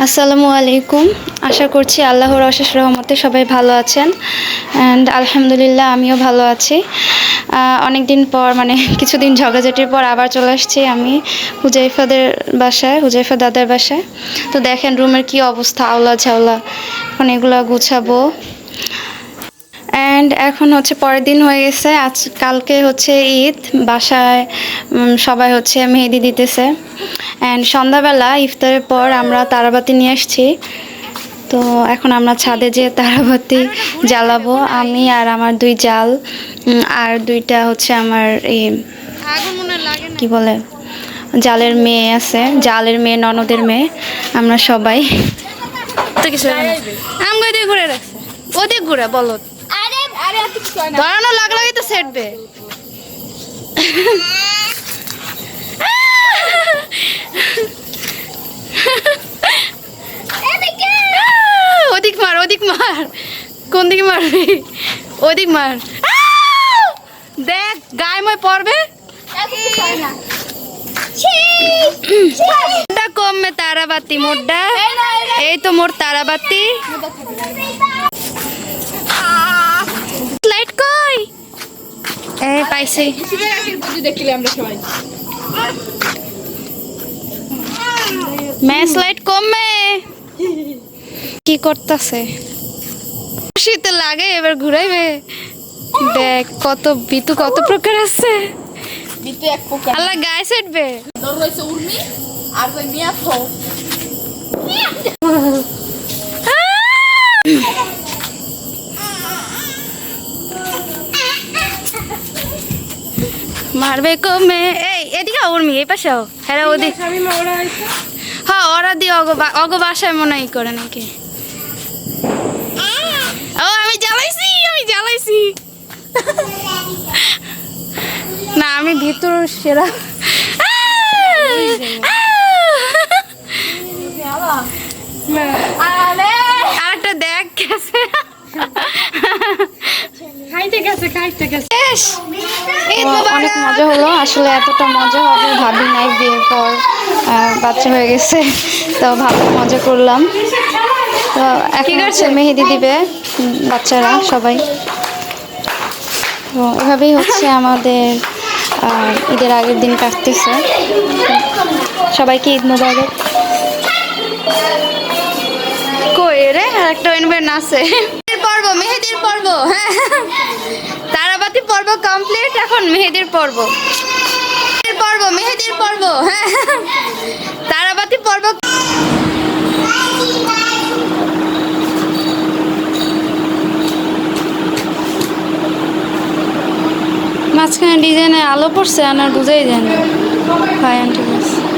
আসসালামু আলাইকুম। আশা করছি আল্লাহর অশেষ রহমতে সবাই ভালো আছেন অ্যান্ড আলহামদুলিল্লাহ আমিও ভালো আছি। অনেক দিন পর কিছুদিন ঝগড়াঝাটির পর আবার চলে আসছি আমি হুজাইফা দাদার বাসায়। তো দেখেন রুমের কি অবস্থা, আওলা ঝাওলা। এখন এগুলো গুছাবো অ্যান্ড এখন হচ্ছে পরের দিন হয়ে গেছে। কালকে হচ্ছে ঈদ, বাসায় সবাই হচ্ছে মেহেদি দিতেছে অ্যান্ড সন্ধ্যাবেলা ইফতারের পর আমরা তারাবাতি নিয়ে আসছি। তো এখন আমরা ছাদে যেয়ে তারাবাতি জ্বালাবো, আমি আর আমার দুই জাল আর দুইটা হচ্ছে আমার এই কি বলে জালের মেয়ে আছে, জালের মেয়ে ননদের মেয়ে, আমরা সবাই তো কিছু ঘুরে রাখছে ওদিক ঘুরে বলো ধরানো লাগলেই তো সেটবে। ওদিক মার কোন দিকে মারবি? ওদিক মার, দেখ গায়ে ময় পড়বে। কমে তারাবাতি মোড্ডা, এই তো মোর তারাবাতি। লাইট কই? এই পাইছি। ম্যাচ লাইট কমে কি করতেছে? শীতে লাগে এবার ঘুরাইবে। দেখ কত বিতু কত প্রকার আছে। বিতু এক প্রকার আল্লাহ গায়ে সেটবে। দর রইছে উর্মি আর কই মিয়া ফো মারবে কমে। এই এদিকে উর্মি এই পাশেও। হ্যাঁ ওদিক হ্যাঁ ওরা দিয়ে অগ বাসায় মনে হয় করে নাকি। ও আমি জ্বালাইছি না, আমি ভিতর সেরা। আরেকটা দেখ গেছে, অনেক মজা হলো। আসলে এতটা মজা হবে ভাবি নাই, বিয়ের পর বাচ্চা হয়ে গেছে তো ভালো মজা করলাম। তো এখন হচ্ছে মেহেদি দিবে বাচ্চারা সবাই। তো এভাবেই হচ্ছে আমাদের ঈদের আগের দিন কাটতেছে। সবাইকে ঈদ মোবারক। কই রে আরেকটা এনবেন আছে পর্ব, মেহেদির পর্ব। হ্যাঁ তারাবাতি পর্ব কমপ্লিট, এখন মেহেদির পর্ব। হ্যাঁ তারাবাতি পর্ব। মাঝখানে ডিজাইনে আলো পড়ছে, আর বুঝাই যায় না। হ্যাঁ ঠিক আছে।